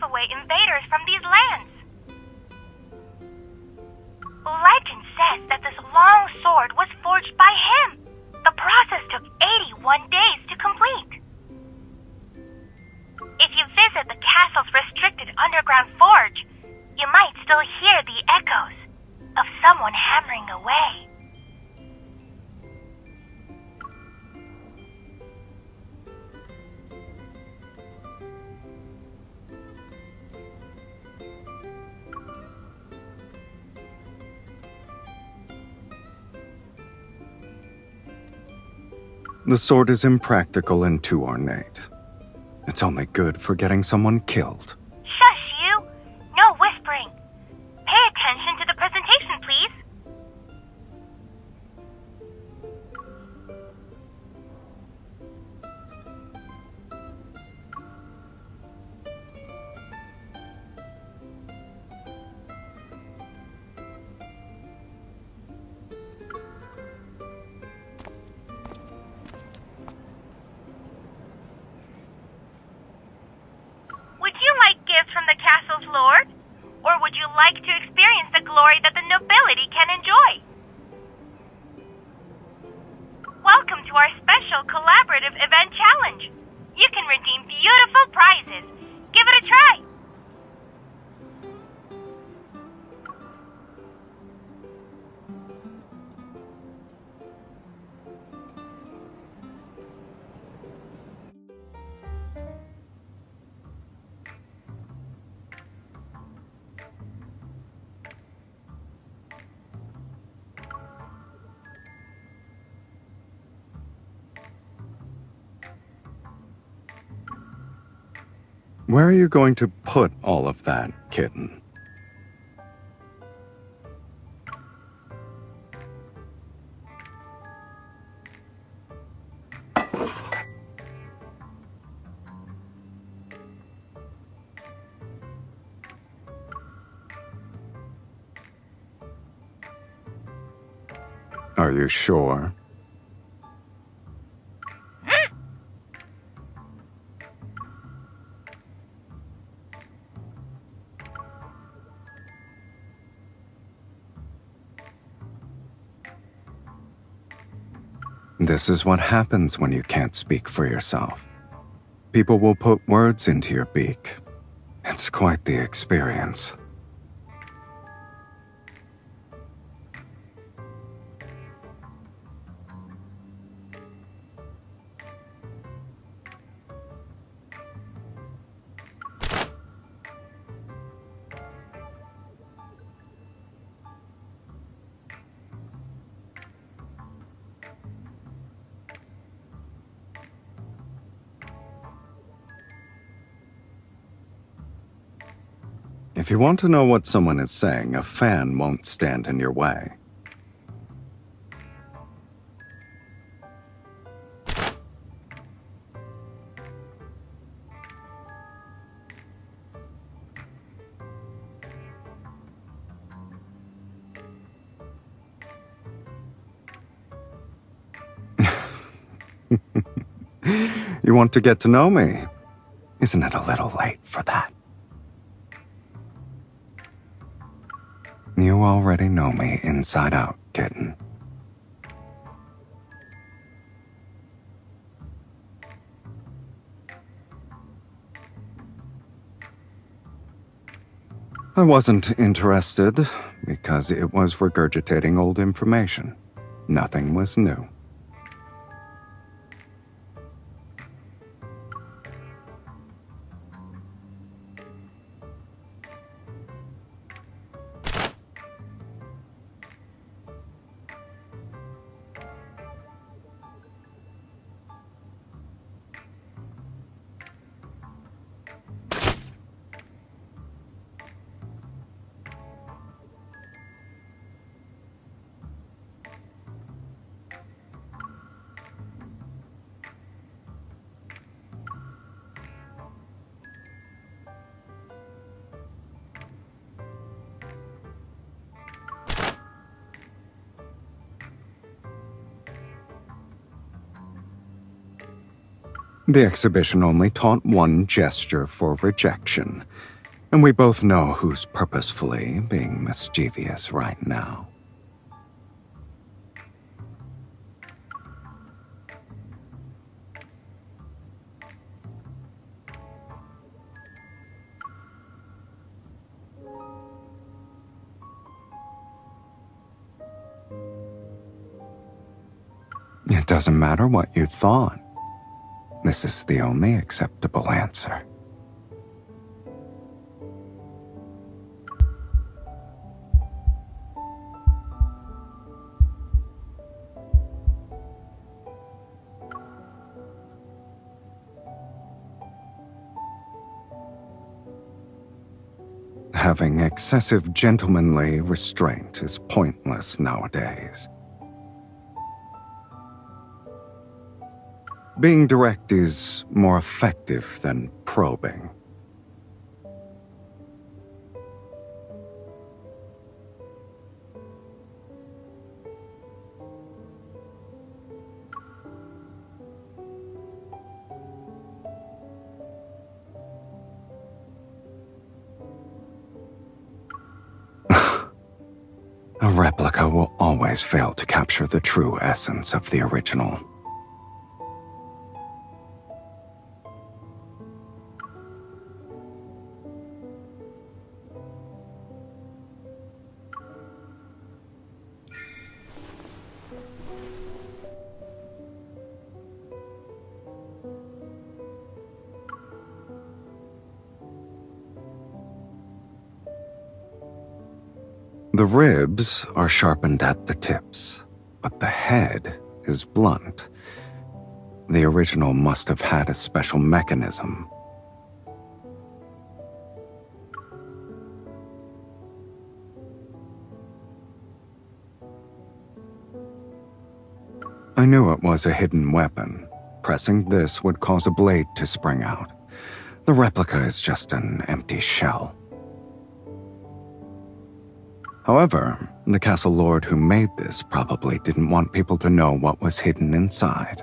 away invaders from these lands. Legend says that this long sword was forged by him. The process took 81 days to complete. If you visit the castle's restricted underground forge, you might still hear the echoes of someone hammering away. The sword is impractical and too ornate. It's only good for getting someone killed. Shush, you! No whispering. Pay attention to the presentation, please. Would you like gifts from the castle's lord? Or would you like to experience the glory that the nobility can enjoy? Welcome to our special collaborative event challenge. You can redeem beautiful prizes. Give it a try. Where are you going to put all of that, kitten? Are you sure? This is what happens when you can't speak for yourself. People will put words into your beak. It's quite the experience. If you want to know what someone is saying, a fan won't stand in your way. You want to get to know me? Isn't it a little late for that? You already know me inside out, kitten. I wasn't interested because it was regurgitating old information. Nothing was new. The exhibition only taught one gesture for rejection. And we both know who's purposefully being mischievous right now. It doesn't matter what you thought. This is the only acceptable answer. Having excessive gentlemanly restraint is pointless nowadays. Being direct is more effective than probing. A replica will always fail to capture the true essence of the original. The ribs are sharpened at the tips, but the head is blunt. The original must have had a special mechanism. I knew it was a hidden weapon. Pressing this would cause a blade to spring out. The replica is just an empty shell. However, the castle lord who made this probably didn't want people to know what was hidden inside.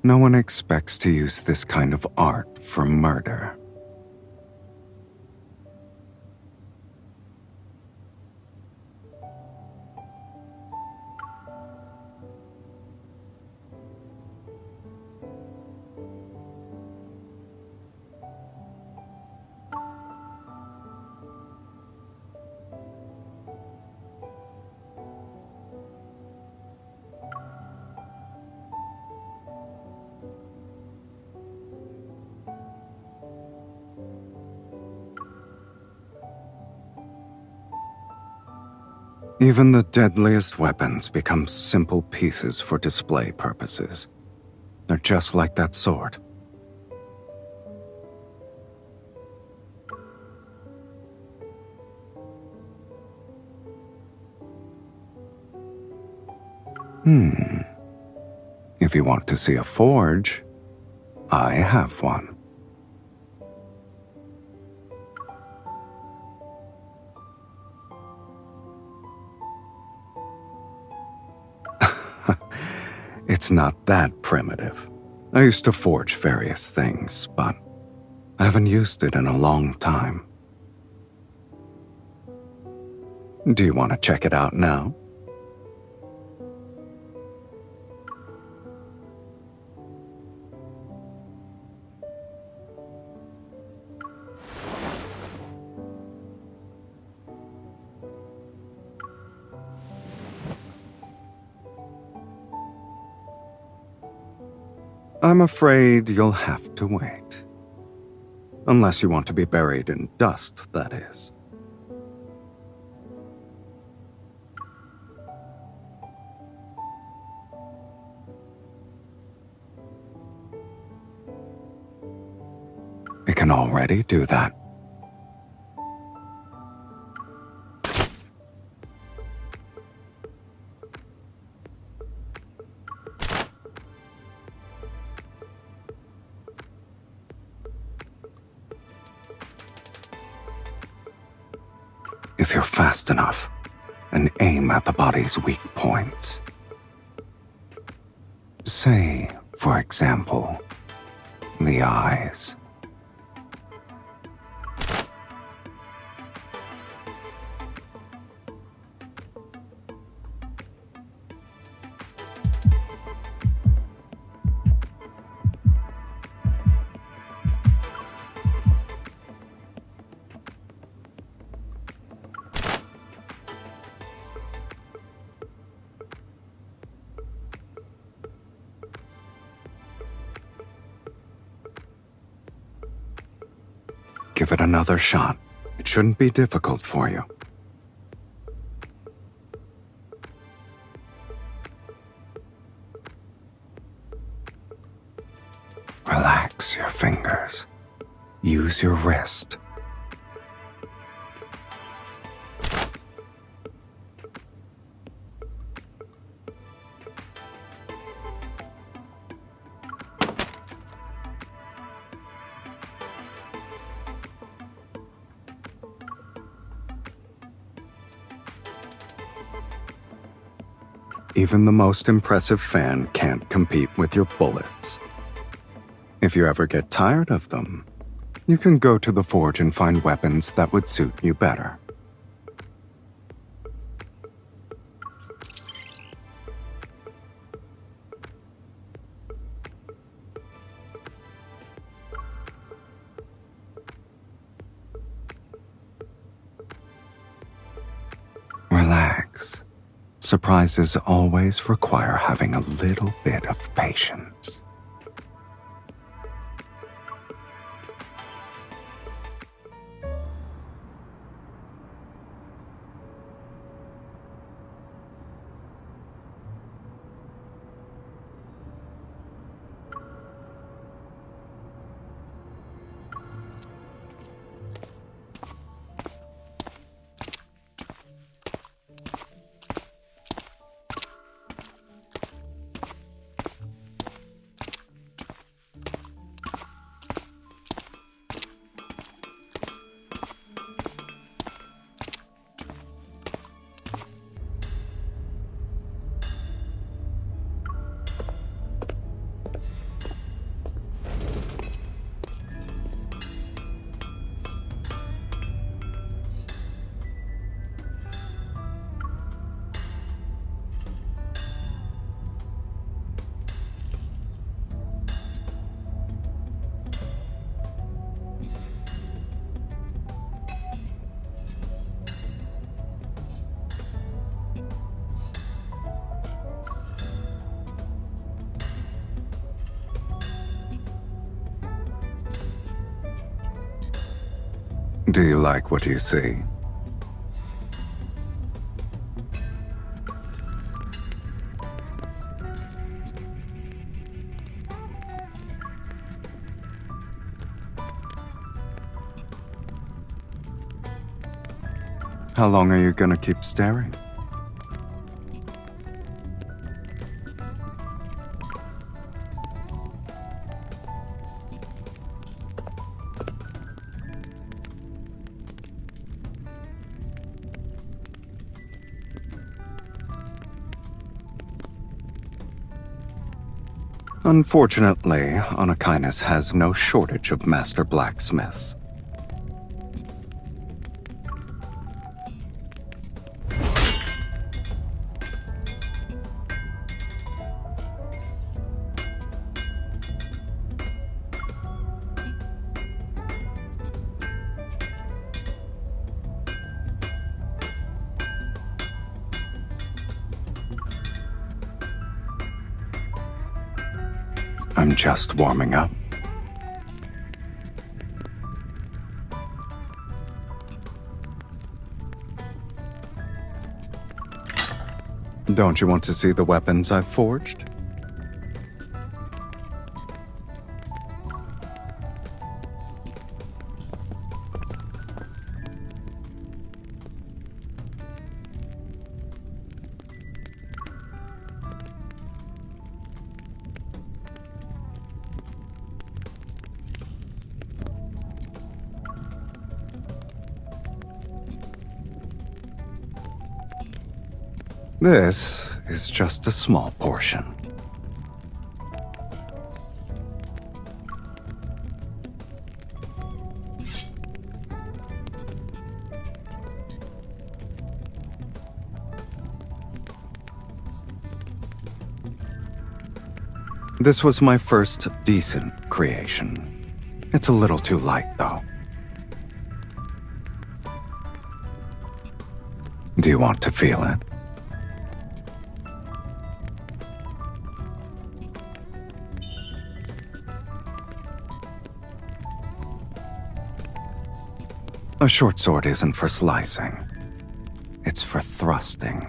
No one expects to use this kind of art for murder. Even the deadliest weapons become simple pieces for display purposes. They're just like that sword. If you want to see a forge, I have one. It's not that primitive. I used to forge various things, but I haven't used it in a long time. Do you want to check it out now? I'm afraid you'll have to wait. Unless you want to be buried in dust, that is. It can already do that. if you're fast enough, and aim at the body's weak points. Say, for example, the eyes. Give it another shot. It shouldn't be difficult for you. Relax your fingers. Use your wrist. Even the most impressive fan can't compete with your bullets. If you ever get tired of them, you can go to the forge and find weapons that would suit you better. Relax. Surprises always require having a little bit of patience. Do you like what you see? How long are you gonna keep staring? Unfortunately, Anakinus has no shortage of master blacksmiths. I'm just warming up. Don't you want to see the weapons I've forged? This is just a small portion. This was my first decent creation. It's a little too light, though. Do you want to feel it? A short sword isn't for slicing. It's for thrusting.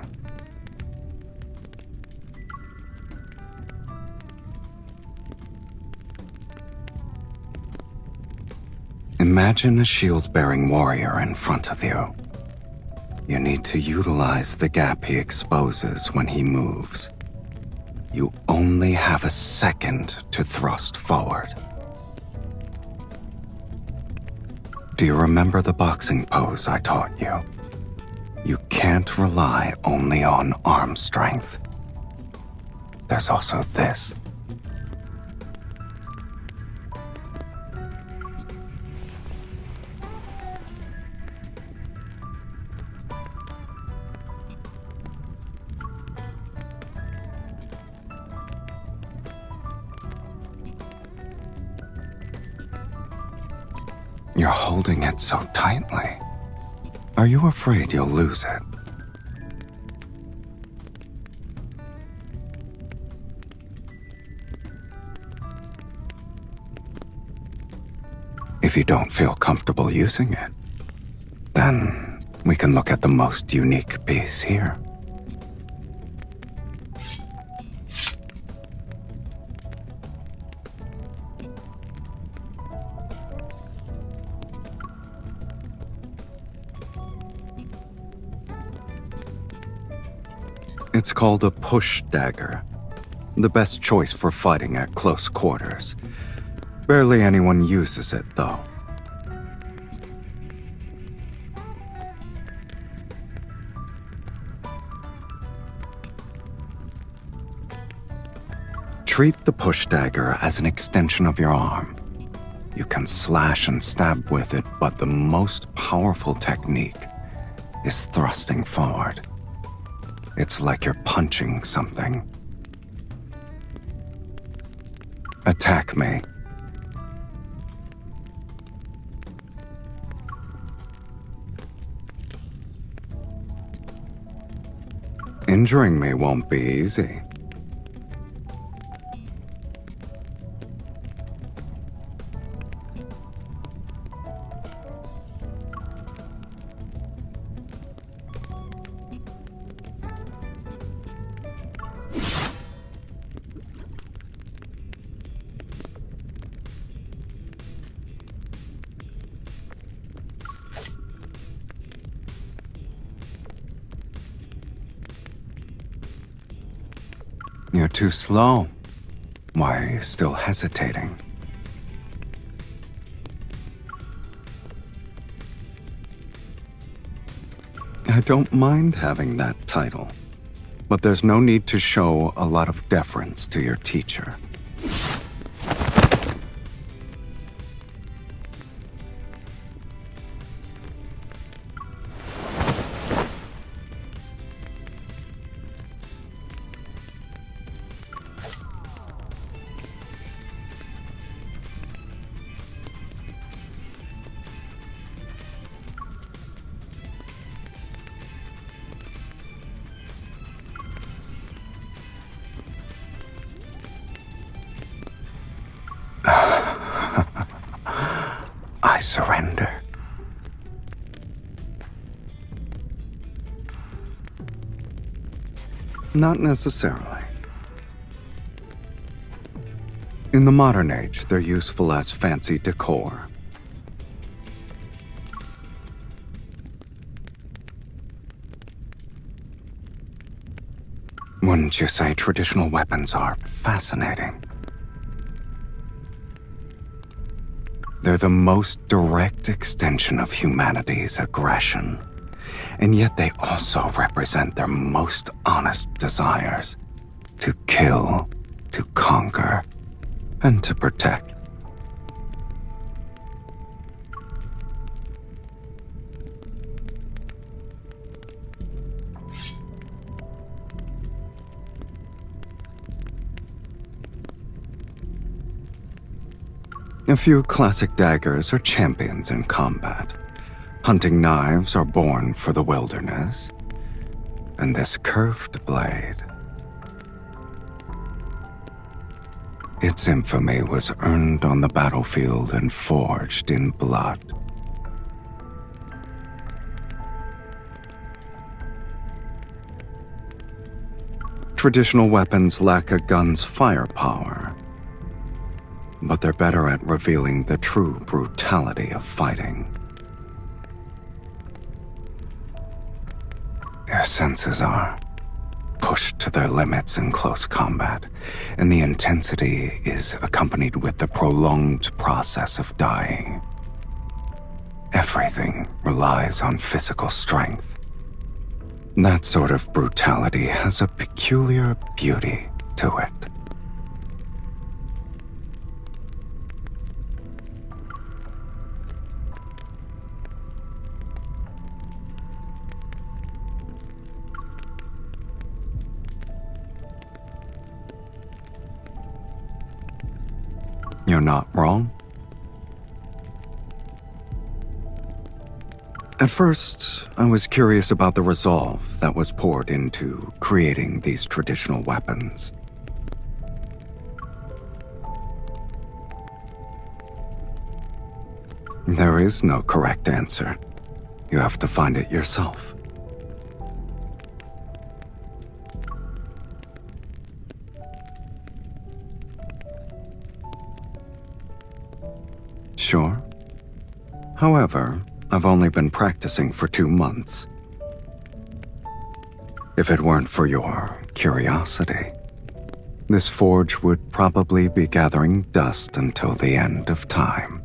Imagine a shield-bearing warrior in front of you. You need to utilize the gap he exposes when he moves. You only have a second to thrust forward. Do you remember the boxing pose I taught you? You can't rely only on arm strength. There's also this. You're holding it so tightly. Are you afraid you'll lose it? If you don't feel comfortable using it, then we can look at the most unique piece here. It's called a push dagger. The best choice for fighting at close quarters. Barely anyone uses it, though. Treat the push dagger as an extension of your arm. You can slash and stab with it, but the most powerful technique is thrusting forward. It's like you're punching something. Attack me. Injuring me won't be easy. You're too slow. Why are you still hesitating? I don't mind having that title, but there's no need to show a lot of deference to your teacher. I surrender. Not necessarily. In the modern age, they're useful as fancy decor. Wouldn't you say traditional weapons are fascinating? They're the most direct extension of humanity's aggression. and yet they also represent their most honest desires: to kill, to conquer, and to protect. A few classic daggers are champions in combat. Hunting knives are born for the wilderness. And this curved blade, its infamy was earned on the battlefield and forged in blood. Traditional weapons lack a gun's firepower, but they're better at revealing the true brutality of fighting. Their senses are pushed to their limits in close combat, and the intensity is accompanied with the prolonged process of dying. Everything relies on physical strength. That sort of brutality has a peculiar beauty to it. You're not wrong. At first, I was curious about the resolve that was poured into creating these traditional weapons. There is no correct answer. You have to find it yourself. Sure. However, I've only been practicing for 2 months. If it weren't for your curiosity, this forge would probably be gathering dust until the end of time.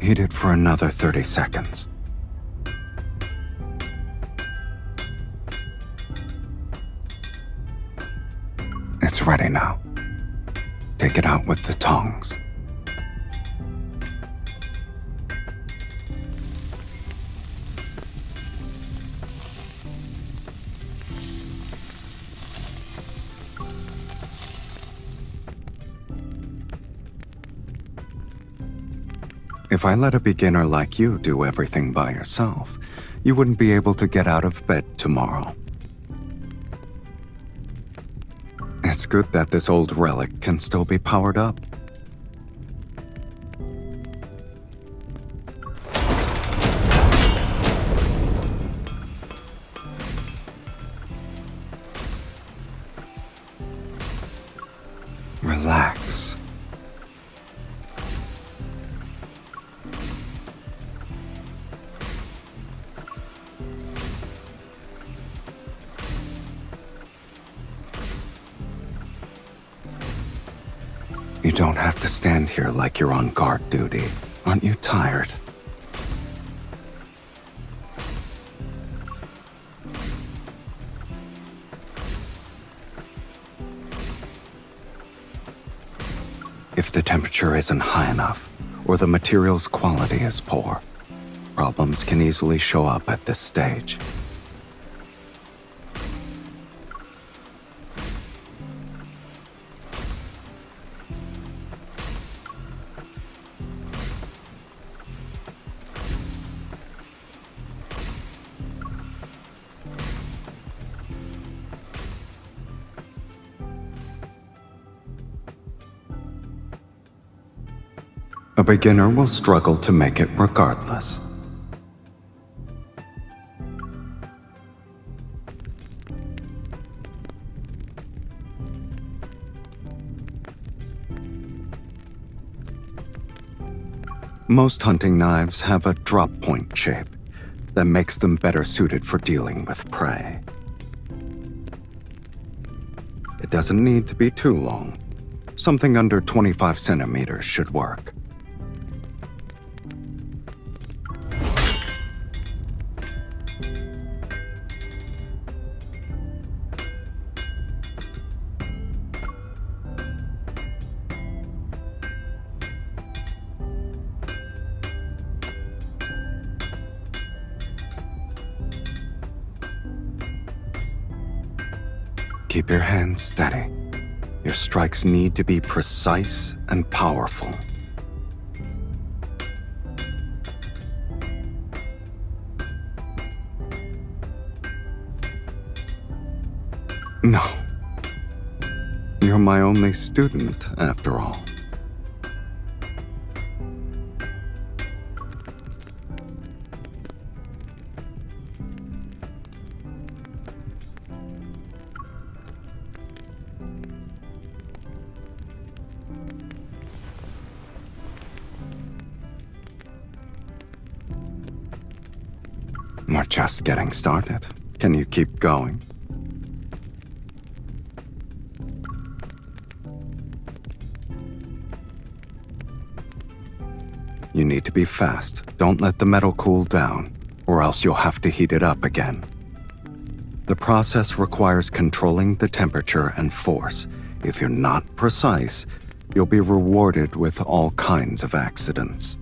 Heat it for another 30 seconds. It's ready now. Take it out with the tongs. If I let a beginner like you do everything by yourself, you wouldn't be able to get out of bed tomorrow. It's good that this old relic can still be powered up. Relax. You don't have to stand here like you're on guard duty. Aren't you tired? If the temperature isn't high enough, or the material's quality is poor, problems can easily show up at this stage. A beginner will struggle to make it regardless. Most hunting knives have a drop point shape that makes them better suited for dealing with prey. It doesn't need to be too long. Something under 25 centimeters should work. Keep your hands steady. Your strikes need to be precise and powerful. No. You're my only student, after all. We're just getting started. Can you keep going? You need to be fast. Don't let the metal cool down, or else you'll have to heat it up again. The process requires controlling the temperature and force. If you're not precise, you'll be rewarded with all kinds of accidents.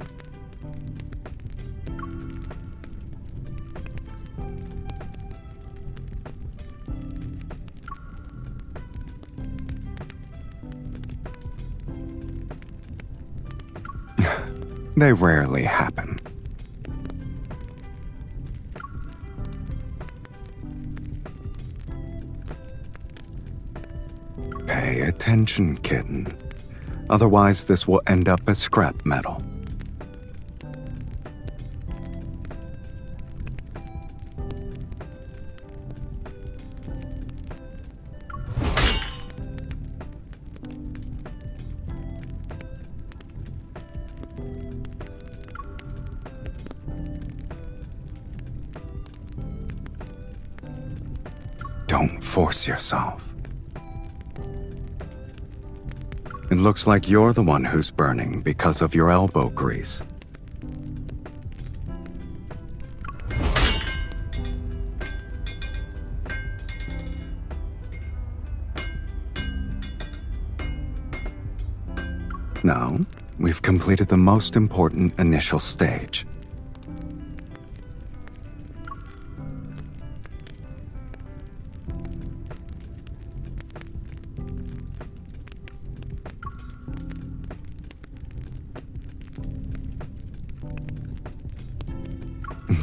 They rarely happen. Pay attention, kitten. Otherwise, this will end up as scrap metal. Don't force yourself. It looks like you're the one who's burning because of your elbow grease. Now, we've completed the most important initial stage.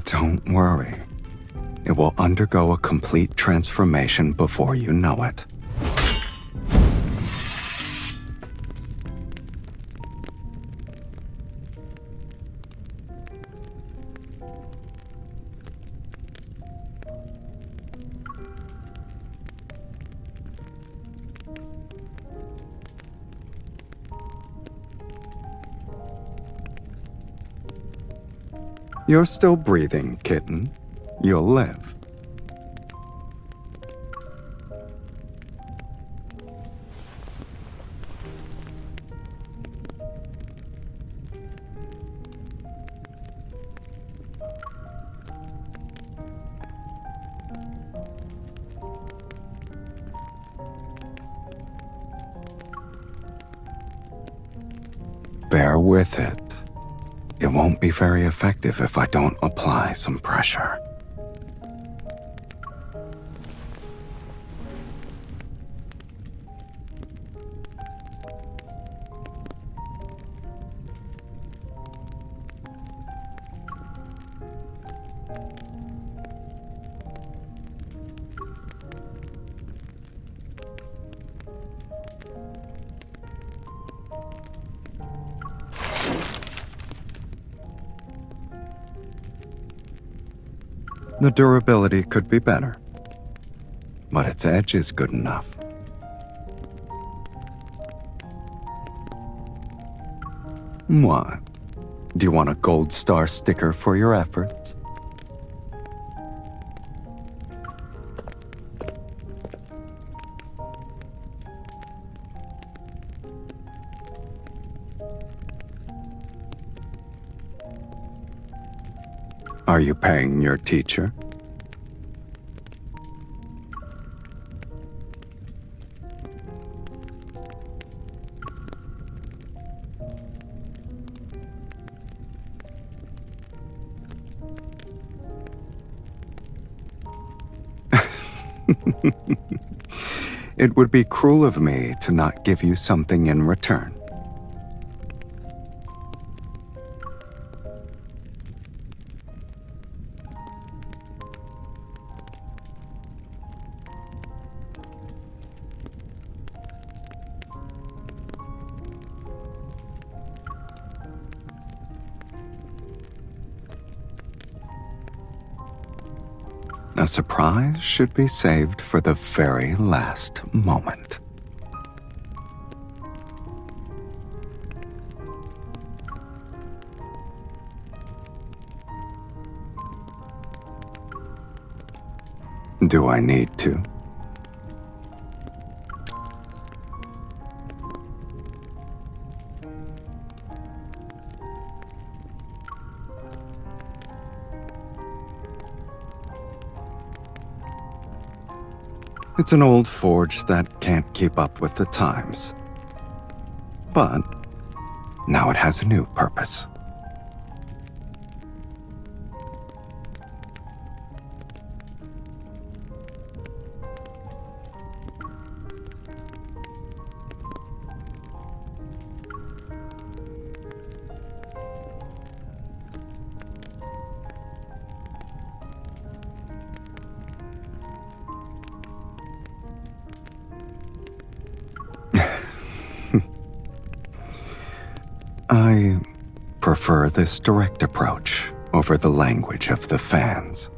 Don't worry. It will undergo a complete transformation before you know it. You're still breathing, kitten. You'll live. Bear with it. It won't be very effective if I don't apply some pressure. The durability could be better, but its edge is good enough. What? Do you want a gold star sticker for your efforts? Are you paying your teacher? It would be cruel of me to not give you something in return. A surprise should be saved for the very last moment. Do I need to? It's an old forge that can't keep up with the times. But now it has a new purpose. I prefer this direct approach over the language of the fans.